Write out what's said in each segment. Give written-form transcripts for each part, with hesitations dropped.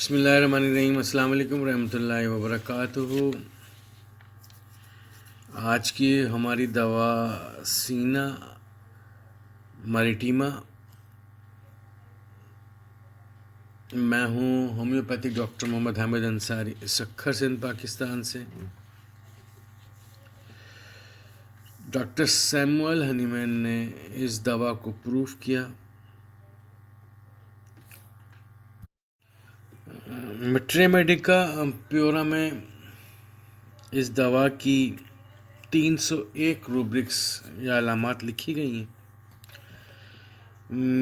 بسم اللہ الرحمن الرحیم۔ السلام علیکم ورحمۃ اللہ وبرکاتہ۔ آج کی ہماری دوا سینا ماریٹیما۔ میں ہوں ہومیوپیتھک ڈاکٹر محمد حامد انصاری، سکھر سندھ، پاکستان سے۔ ڈاکٹر سیموئل ہنیمین نے اس دوا کو پروف کیا۔ میٹرے میڈیکا پیورا میں اس دوا کی 301 روبرکس یا علامات لکھی گئی ہیں۔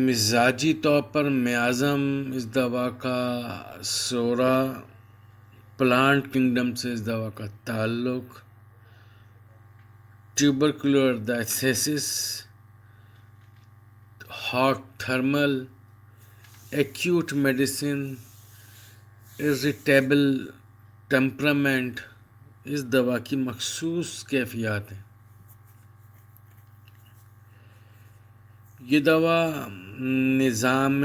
مزاجی طور پر میازم اس دوا کا سورا، پلانٹ کنگڈم سے اس دوا کا تعلق، tubercular diathesis, hot thermal, acute medicine, irritable temperament اس دوا کی مخصوص کیفیات ہیں۔ یہ دوا نظام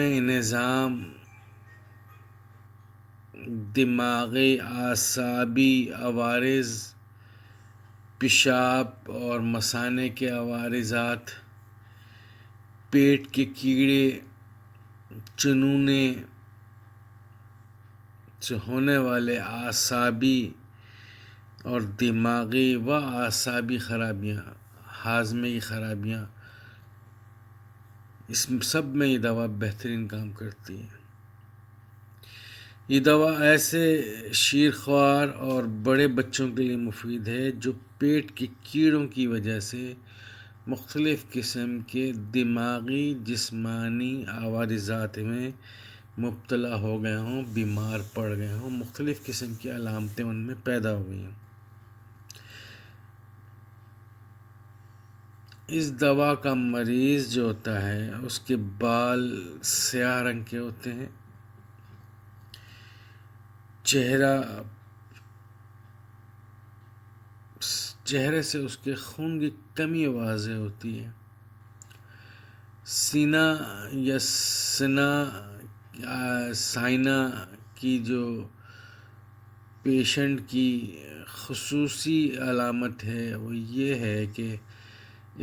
دماغی، اعصابی عوارض، پیشاب اور مثانے کے عوارضات، پیٹ کے کیڑے، چنونے سے ہونے والے اعصابی اور دماغی و اعصابی خرابیاں، ہاضمے کی خرابیاں، اس سب میں یہ دوا بہترین کام کرتی ہے۔ یہ دوا ایسے شیرخوار اور بڑے بچوں کے لیے مفید ہے جو پیٹ کے کیڑوں کی وجہ سے مختلف قسم کے دماغی جسمانی عوارضات میں مبتلا ہو گئے ہوں، بیمار پڑ گئے ہوں، مختلف قسم کی علامتیں ان میں پیدا ہو گئی ہوں۔ اس دوا کا مریض جو ہوتا ہے اس کے بال سیاہ رنگ کے ہوتے ہیں، چہرے سے اس کے خون کی کمی واضح ہوتی ہے۔ سینہ یا سائنا کی جو پیشنٹ کی خصوصی علامت ہے وہ یہ ہے کہ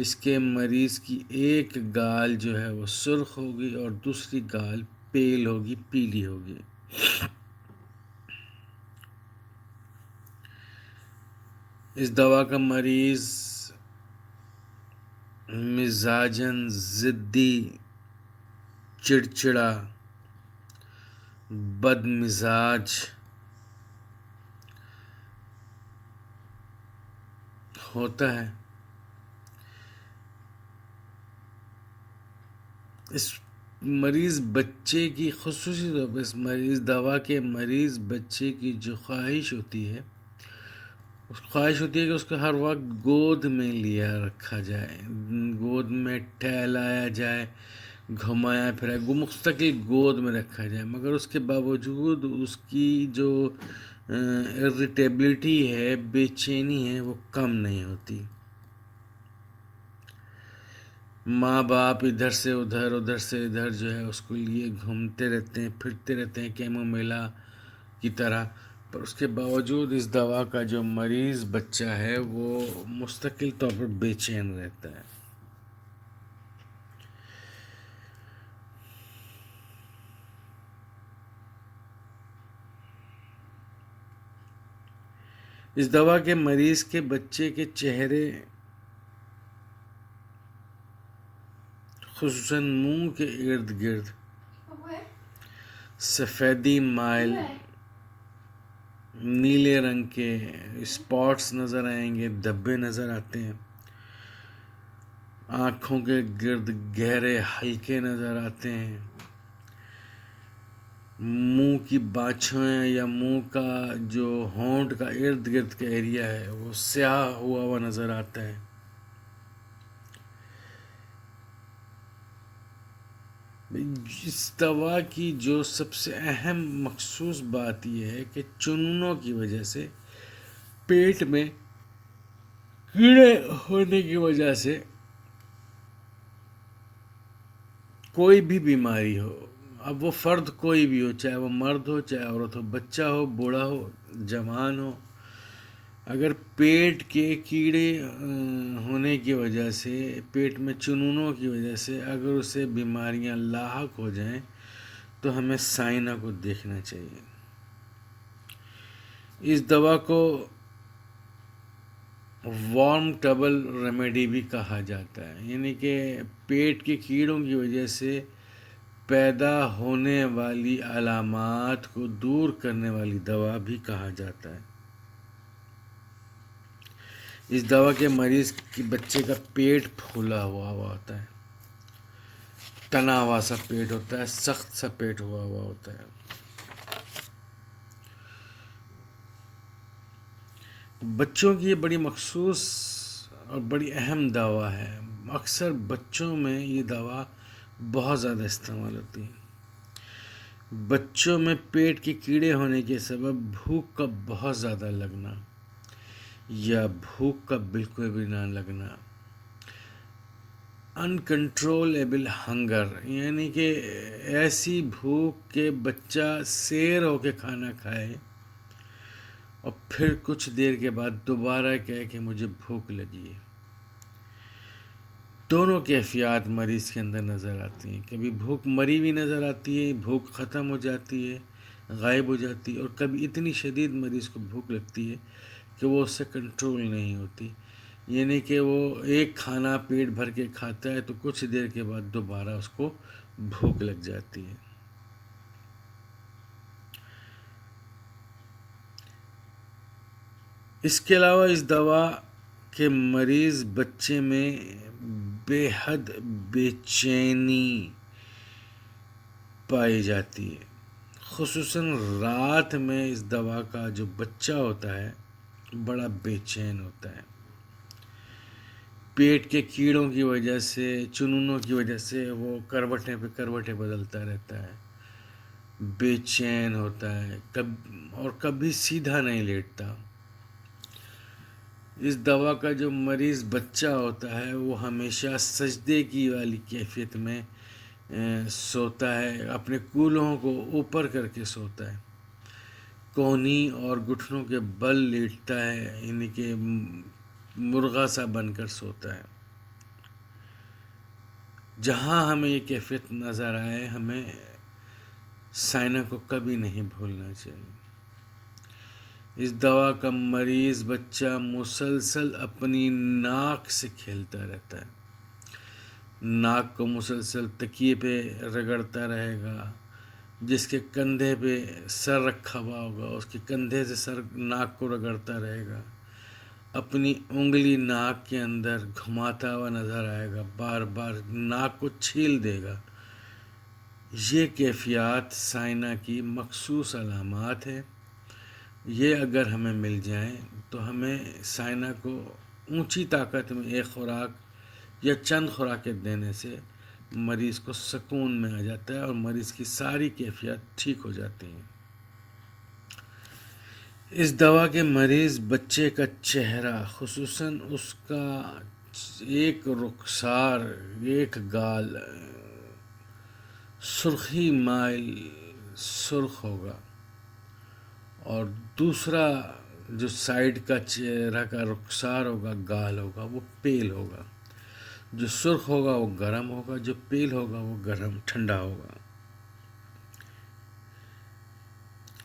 اس کے مریض کی ایک گال جو ہے وہ سرخ ہوگی اور دوسری گال پیل ہوگی، پیلی ہوگی۔ اس دوا کا مریض مزاجاً ضدی، چڑچڑا، بد مزاج ہوتا ہے۔ اس مریض بچے کی خصوصی طور پر اس دوا کے مریض بچے کی جو خواہش ہوتی ہے کہ اس کو ہر وقت گود میں لیا رکھا جائے، گود میں ٹہلایا جائے، گھمایا پھرایا، مستقل گود میں رکھا جائے، مگر اس کے باوجود اس کی جو irritability ہے، بے چینی ہے، وہ کم نہیں ہوتی۔ ماں باپ ادھر سے ادھر، ادھر سے ادھر جو ہے اس کو لیے گھومتے رہتے ہیں، پھرتے رہتے ہیں کیمو میلا کی طرح، پر اس کے باوجود اس دوا کا جو مریض بچہ ہے وہ مستقل طور پر بے چین رہتا ہے۔ اس دوا کے مریض کے بچے کے چہرے، خصوصاً منہ کے ارد گرد سفیدی مائل نیلے رنگ کے اسپاٹس نظر آئیں گے، دھبے نظر آتے ہیں، آنکھوں کے گرد گہرے حلقے نظر آتے ہیں، منہ کی باچھیں یا منہ کا جو ہونٹ کا ارد گرد کا ایریا ہے وہ سیاہ ہوا نظر آتا ہے۔ اس دوا کی جو سب سے اہم مخصوص بات یہ ہے کہ چنونوں کی وجہ سے، پیٹ میں کیڑے ہونے کی وجہ سے کوئی بھی بیماری ہو، اب وہ فرد کوئی بھی ہو، چاہے وہ مرد ہو، چاہے عورت ہو، بچہ ہو، بوڑھا ہو، جوان ہو، اگر پیٹ کے کیڑے ہونے کی وجہ سے، پیٹ میں چنونوں کی وجہ سے اگر اسے بیماریاں لاحق ہو جائیں تو ہمیں سائنہ کو دیکھنا چاہیے۔ اس دوا کو وارم ٹبل ریمیڈی بھی کہا جاتا ہے، یعنی کہ پیٹ کے کیڑوں کی وجہ سے پیدا ہونے والی علامات کو دور کرنے والی دوا بھی کہا جاتا ہے۔ اس دوا کے مریض کے بچے کا پیٹ پھولا ہوا ہوتا ہے، تنا ہوا سا پیٹ ہوتا ہے، سخت سا پیٹ ہوا ہوتا ہے۔ بچوں کی یہ بڑی مخصوص اور بڑی اہم دوا ہے، اکثر بچوں میں یہ دوا بہت زیادہ استعمال ہوتی ہے۔ بچوں میں پیٹ کے کیڑے ہونے کے سبب بھوک کا بہت زیادہ لگنا یا بھوک کا بالکل بھی نہ لگنا، انکنٹرولیبل ہنگر، یعنی کہ ایسی بھوک کہ بچہ سیر ہو کے کھانا کھائے اور پھر کچھ دیر کے بعد دوبارہ کہے کہ مجھے بھوک لگی ہے۔ دونوں کیفیات مریض کے اندر نظر آتی ہیں، کبھی بھوک مری ہوئی نظر آتی ہے، بھوک ختم ہو جاتی ہے، غائب ہو جاتی ہے، اور کبھی اتنی شدید مریض کو بھوک لگتی ہے کہ وہ اس سے کنٹرول نہیں ہوتی، یعنی کہ وہ ایک کھانا پیٹ بھر کے کھاتا ہے تو کچھ دیر کے بعد دوبارہ اس کو بھوک لگ جاتی ہے۔ اس کے علاوہ اس دوا کے مریض بچے میں بے حد بے چینی پائی جاتی ہے، خصوصاً رات میں اس دوا کا جو بچہ ہوتا ہے بڑا بے چین ہوتا ہے، پیٹ کے کیڑوں کی وجہ سے، چنونوں کی وجہ سے وہ کروٹیں پہ کروٹیں بدلتا رہتا ہے، بے چین ہوتا ہے، اور کبھی سیدھا نہیں لیٹتا۔ اس دوا کا جو مریض بچہ ہوتا ہے وہ ہمیشہ سجدے کی والی کیفیت میں سوتا ہے، اپنے کولہوں کو اوپر کر کے سوتا ہے، کونی اور گھٹنوں کے بل لیٹتا ہے، یعنی کہ مرغا سا بن کر سوتا ہے۔ جہاں ہمیں یہ کیفیت نظر آئے ہمیں سائنہ کو کبھی نہیں بھولنا چاہیے۔ اس دوا کا مریض بچہ مسلسل اپنی ناک سے کھیلتا رہتا ہے، ناک کو مسلسل تکیے پہ رگڑتا رہے گا، جس کے کندھے پہ سر رکھا ہوا ہوگا اس کے کندھے سے سر ناک کو رگڑتا رہے گا، اپنی انگلی ناک کے اندر گھماتا ہوا نظر آئے گا، بار بار ناک کو چھیل دے گا۔ یہ کیفیات سائنہ کی مخصوص علامات ہے، یہ اگر ہمیں مل جائیں تو ہمیں سائنہ کو اونچی طاقت میں ایک خوراک یا چند خوراکیں دینے سے مریض کو سکون میں آ جاتا ہے اور مریض کی ساری کیفیات ٹھیک ہو جاتی ہیں۔ اس دوا کے مریض بچے کا چہرہ، خصوصاً اس کا ایک رخسار، ایک گال سرخی مائل سرخ ہوگا، اور دوسرا جو سائیڈ کا چہرہ کا رخسار ہوگا، گال ہوگا، وہ پیل ہوگا، جو سرخ ہوگا وہ گرم ہوگا، جو پیل ہوگا وہ گرم ٹھنڈا ہوگا۔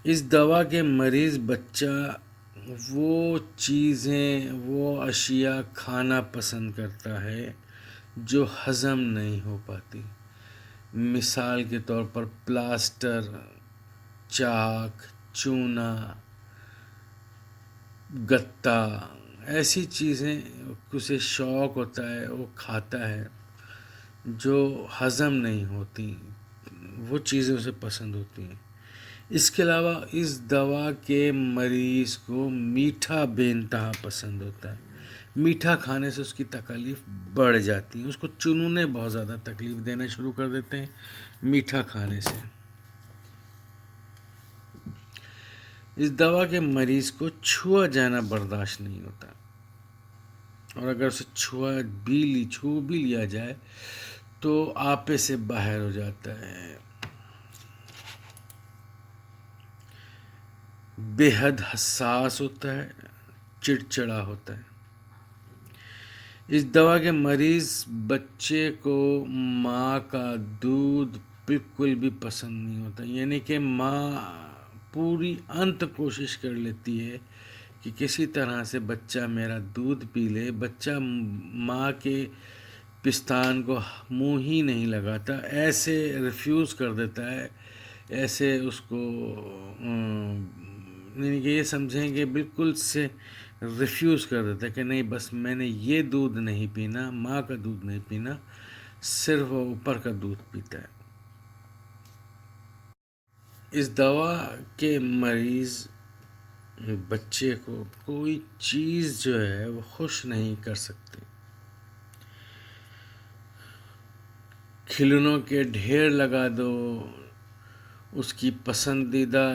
اس دوا کے مریض بچہ وہ چیزیں، وہ اشیاء کھانا پسند کرتا ہے جو ہضم نہیں ہو پاتی، مثال کے طور پر پلاسٹر، چاک، چونا، گتا، ایسی چیزیں اسے شوق ہوتا ہے، وہ کھاتا ہے، جو ہضم نہیں ہوتی، وہ چیزیں اسے پسند ہوتی ہیں۔ اس کے علاوہ اس دوا کے مریض کو میٹھا بے انتہا پسند ہوتا ہے، میٹھا کھانے سے اس کی تکلیف بڑھ جاتی ہے، اس کو چنونے بہت زیادہ تکلیف دینا شروع کر دیتے ہیں میٹھا کھانے سے۔ اس دوا کے مریض کو چھوا جانا برداشت نہیں ہوتا، اور اگر اسے چھو بھی لیا جائے تو آپے سے باہر ہو جاتا ہے، بے حد حساس ہوتا ہے، چڑچڑا ہوتا ہے۔ اس دوا کے مریض بچے کو ماں کا دودھ بالکل بھی پسند نہیں ہوتا، یعنی کہ ماں پوری انت کوشش کر لیتی ہے کہ کسی طرح سے بچہ میرا دودھ پی لے، بچہ ماں کے پستان کو منہ ہی نہیں لگاتا، ایسے ریفیوز کر دیتا ہے، ایسے اس کو یعنی کہ یہ سمجھیں کہ بالکل سے ریفیوز کر دیتا ہے کہ نہیں، بس میں نے یہ دودھ نہیں پینا، ماں کا دودھ نہیں پینا، صرف وہ اوپر کا دودھ پیتا ہے۔ اس دوا کے مریض بچے کو کوئی چیز جو ہے وہ خوش نہیں کر سکتے۔ کھلونوں کے ڈھیر لگا دو، اس کی پسندیدہ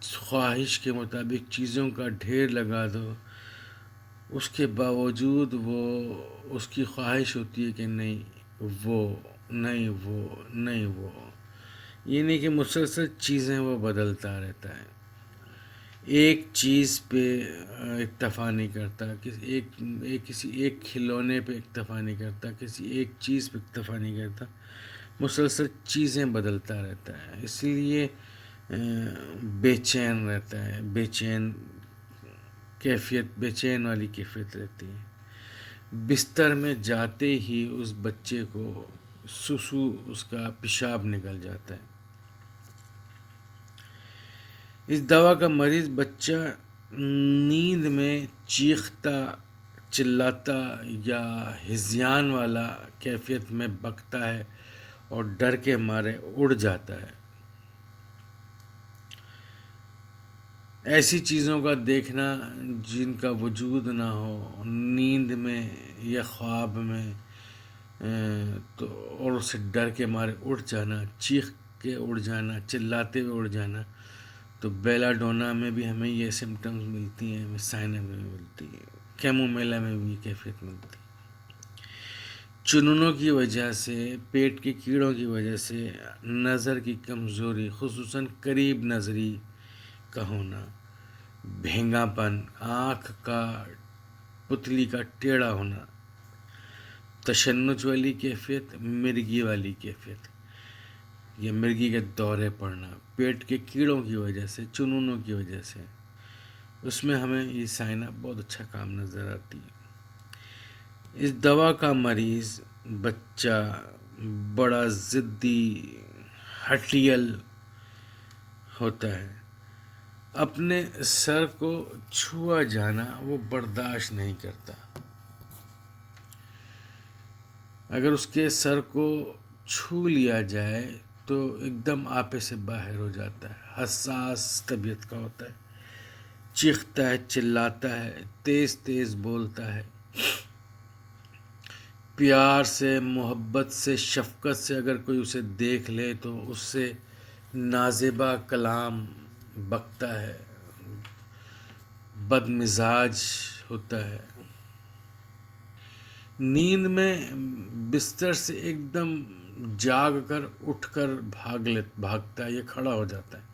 خواہش کے مطابق چیزوں کا ڈھیر لگا دو، اس کے باوجود وہ اس کی خواہش ہوتی ہے کہ نہیں وہ، نہیں وہ، نہیں وہ، یعنی کہ مسلسل چیزیں وہ بدلتا رہتا ہے، ایک چیز پہ اکتفا نہیں کرتا، کسی ایک کھلونے پہ اکتفا نہیں کرتا، کسی ایک چیز پہ اکتفا نہیں کرتا، مسلسل چیزیں بدلتا رہتا ہے، اسی لیے بے چین رہتا ہے، بے چین والی کیفیت رہتی ہے۔ بستر میں جاتے ہی اس بچے کو سسو، اس کا پیشاب نکل جاتا ہے۔ اس دوا کا مریض بچہ نیند میں چیختا، چلاتا یا ہذیان والا کیفیت میں بکتا ہے اور ڈر کے مارے اڑ جاتا ہے۔ ایسی چیزوں کا دیکھنا جن کا وجود نہ ہو نیند میں یا خواب میں، تو اور اسے ڈر کے مارے اڑ جانا، چیخ کے اڑ جانا، چلاتے ہوئے اڑ جانا، تو بیلا ڈونا میں بھی ہمیں یہ سمٹمز ملتی ہیں، ہمیں سائنا میں بھی ملتی ہے، کیمومیلا میں بھی یہ کیفیت ملتی ہے۔ چننوں کی وجہ سے، پیٹ کے کیڑوں کی وجہ سے نظر کی کمزوری، خصوصاً قریب نظری کا ہونا، بھینگا پن، آنکھ کا پتلی کا ٹیڑھا ہونا، تشنج والی کیفیت، مرگی والی کیفیت یا مرگی کے دورے پڑنا، پیٹ کے کیڑوں کی وجہ سے، چنونوں کی وجہ سے، اس میں ہمیں یہ سائنا بہت اچھا کام نظر آتی ہے۔ اس دوا کا مریض بچہ بڑا ضدی، ہٹیل ہوتا ہے، اپنے سر کو چھوا جانا وہ برداشت نہیں کرتا، اگر اس کے سر کو چھو لیا جائے تو ایک دم آپے سے باہر ہو جاتا ہے، حساس طبیعت کا ہوتا ہے، چیختا ہے، چلاتا ہے، تیز تیز بولتا ہے، پیار سے، محبت سے، شفقت سے اگر کوئی اسے دیکھ لے تو اس سے نازیبا کلام بکتا ہے، بد مزاج ہوتا ہے، نیند میں بستر سے ایک دم جاگ کر اٹھ کر بھاگتا ہے، یہ کھڑا ہو جاتا ہے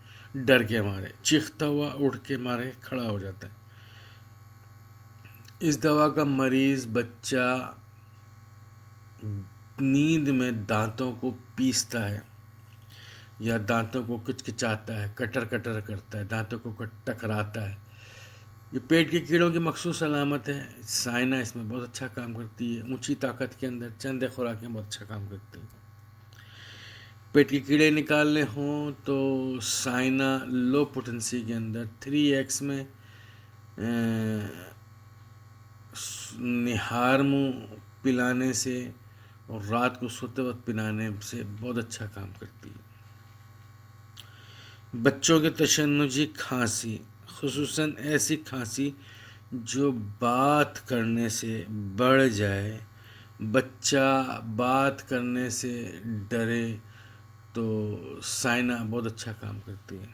ڈر کے مارے، چیختا ہوا اٹھ کے مارے کھڑا ہو جاتا ہے۔ اس دوا کا مریض بچہ نیند میں دانتوں کو پیستا ہے یا دانتوں کو کچکچاتا ہے، کٹر کٹر کرتا ہے، دانتوں کو ٹکراتا ہے، یہ پیٹ کے کیڑوں کی مخصوص علامت ہے۔ سائنا اس میں بہت اچھا کام کرتی ہے، اونچی طاقت کے اندر چند خوراکیں بہت اچھا کام کرتی ہیں۔ پیٹ کے کیڑے نکالنے ہوں تو سائنا لو پوٹنسی کے اندر 3x میں نہارمو پلانے سے اور رات کو سوتے وقت پلانے سے بہت اچھا کام کرتی ہے۔ بچوں کے تشنجی کھانسی، خصوصاً ایسی کھانسی جو بات کرنے سے بڑھ جائے، بچہ بات کرنے سے ڈرے، تو سائنا بہت اچھا کام کرتی ہے۔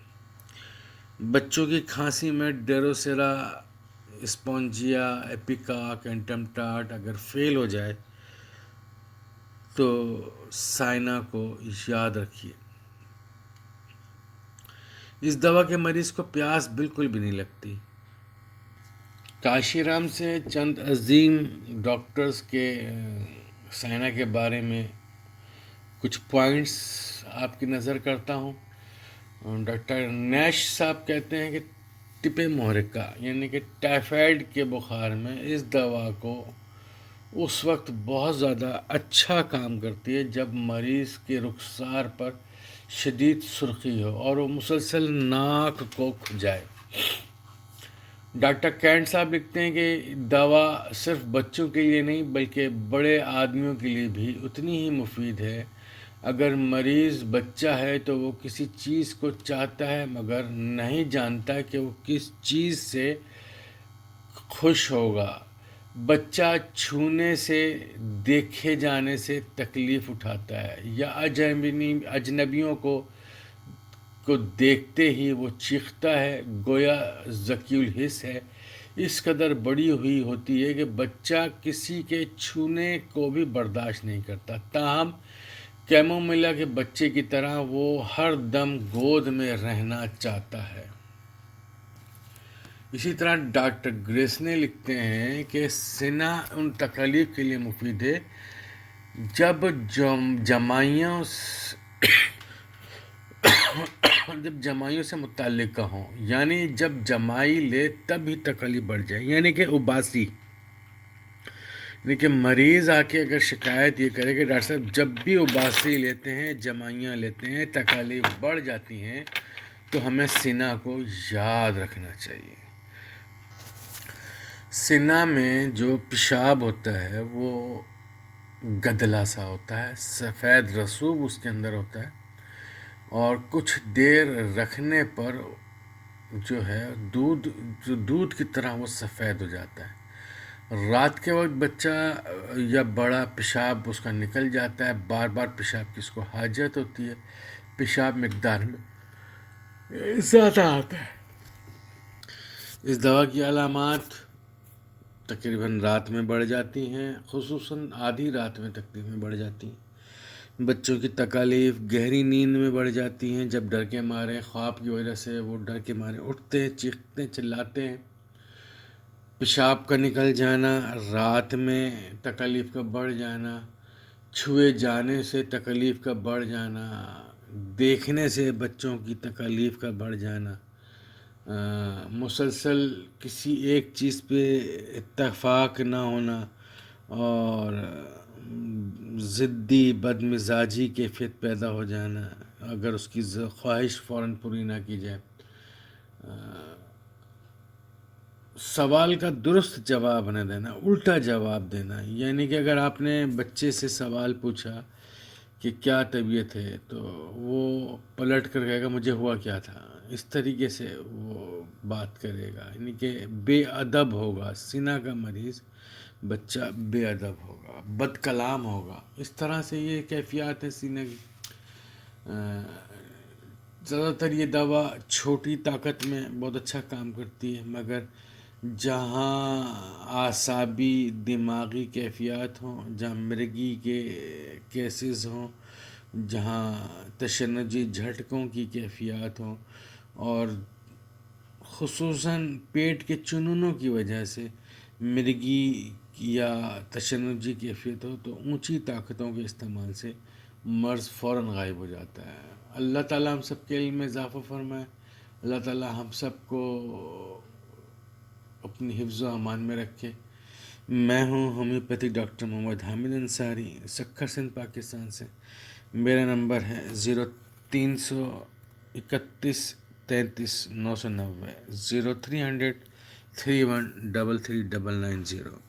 بچوں کی کھانسی میں ڈیروسیرا، اسپونجیا، ایپیکاک، اینٹمٹاٹ اگر فیل ہو جائے تو سائنا کو یاد رکھیے۔ اس دوا کے مریض کو پیاس بالکل بھی نہیں لگتی۔ کاشی رام سے چند عظیم ڈاکٹرز کے سائنہ کے بارے میں کچھ پوائنٹس آپ کی نظر کرتا ہوں۔ ڈاکٹر نیش صاحب کہتے ہیں کہ ٹپ محرکہ یعنی کہ ٹائیفائڈ کے بخار میں اس دوا کو اس وقت بہت زیادہ اچھا کام کرتی ہے جب مریض کے رخسار پر شدید سرخی ہو اور وہ مسلسل ناک کو کھجائے۔ ڈاکٹر کینٹ صاحب لکھتے ہیں کہ دوا صرف بچوں کے لیے نہیں بلکہ بڑے آدمیوں کے لیے بھی اتنی ہی مفید ہے۔ اگر مریض بچہ ہے تو وہ کسی چیز کو چاہتا ہے مگر نہیں جانتا کہ وہ کس چیز سے خوش ہوگا۔ بچہ چھونے سے، دیکھے جانے سے تکلیف اٹھاتا ہے یا اجنبیوں کو دیکھتے ہی وہ چیختا ہے، گویا ذکی الحس ہے۔ اس قدر بڑی ہوئی ہوتی ہے کہ بچہ کسی کے چھونے کو بھی برداشت نہیں کرتا، تاہم کیمومیلا کے بچے کی طرح وہ ہر دم گود میں رہنا چاہتا ہے۔ اسی طرح ڈاکٹر گریسنے لکھتے ہیں کہ سنا ان تکالیف کے لیے مفید ہے جب جمائیوں سے متعلقہ ہوں، یعنی جب جمائی لے تب ہی تکلیف بڑھ جائے، یعنی کہ اباسی۔ لیکن مریض آ کے اگر شکایت یہ کرے کہ ڈاکٹر صاحب جب بھی اباسی لیتے ہیں، جمائیاں لیتے ہیں، تکالیف بڑھ جاتی ہیں، تو ہمیں سنا کو یاد رکھنا چاہیے۔ سنا میں جو پیشاب ہوتا ہے وہ گدلا سا ہوتا ہے، سفید رسوب اس کے اندر ہوتا ہے اور کچھ دیر رکھنے پر جو ہے دودھ کی طرح وہ سفید ہو جاتا ہے۔ رات کے وقت بچہ یا بڑا پیشاب اس کا نکل جاتا ہے، بار بار پیشاب کی اس کو حاجت ہوتی ہے، پیشاب مقدار میں زیادہ آتا ہے۔ اس دوا کی علامات تقریباً رات میں بڑھ جاتی ہیں، خصوصاً آدھی رات میں تقریباً بڑھ جاتی ہیں۔ بچوں کی تکالیف گہری نیند میں بڑھ جاتی ہیں، جب ڈر کے مارے خواب کی وجہ سے وہ ڈر کے مارے اٹھتے ہیں، چیختے ہیں، چلاتے ہیں۔ پیشاب کا نکل جانا، رات میں تکالیف کا بڑھ جانا، چھوئے جانے سے تکالیف کا بڑھ جانا، دیکھنے سے بچوں کی تکالیف کا بڑھ جانا، مسلسل کسی ایک چیز پہ اتفاق نہ ہونا اور ضدی بد مزاجی کیفیت پیدا ہو جانا اگر اس کی خواہش فوراً پوری نہ کی جائے۔ سوال کا درست جواب نہ دینا، الٹا جواب دینا، یعنی کہ اگر آپ نے بچے سے سوال پوچھا کہ کیا طبیعت ہے تو وہ پلٹ کر کہے گا مجھے ہوا کیا تھا، اس طریقے سے وہ بات کرے گا، یعنی کہ بے ادب ہوگا۔ سینہ کا مریض بچہ بے ادب ہوگا، بد کلام ہوگا، اس طرح سے یہ کیفیات ہیں سینہ کی۔ زیادہ تر یہ دوا چھوٹی طاقت میں بہت اچھا کام کرتی ہے، مگر جہاں اعصابی دماغی کیفیات ہوں، جہاں مرگی کے کیسز ہوں، جہاں تشنجی جھٹکوں کی کیفیات ہوں اور خصوصاً پیٹ کے چننوں کی وجہ سے مرگی یا تشنجی کیفیت ہو تو اونچی طاقتوں کے استعمال سے مرض فوراً غائب ہو جاتا ہے۔ اللہ تعالیٰ ہم سب کے علم میں اضافہ فرمائے، اللہ تعالیٰ ہم سب کو اپنی حفظ و امان میں رکھے۔ میں ہوں ہومیوپیتھی ڈاکٹر محمد حامد انصاری، سکھر سندھ، پاکستان سے۔ میرا نمبر ہے 0331 33 990 0300 3133 990۔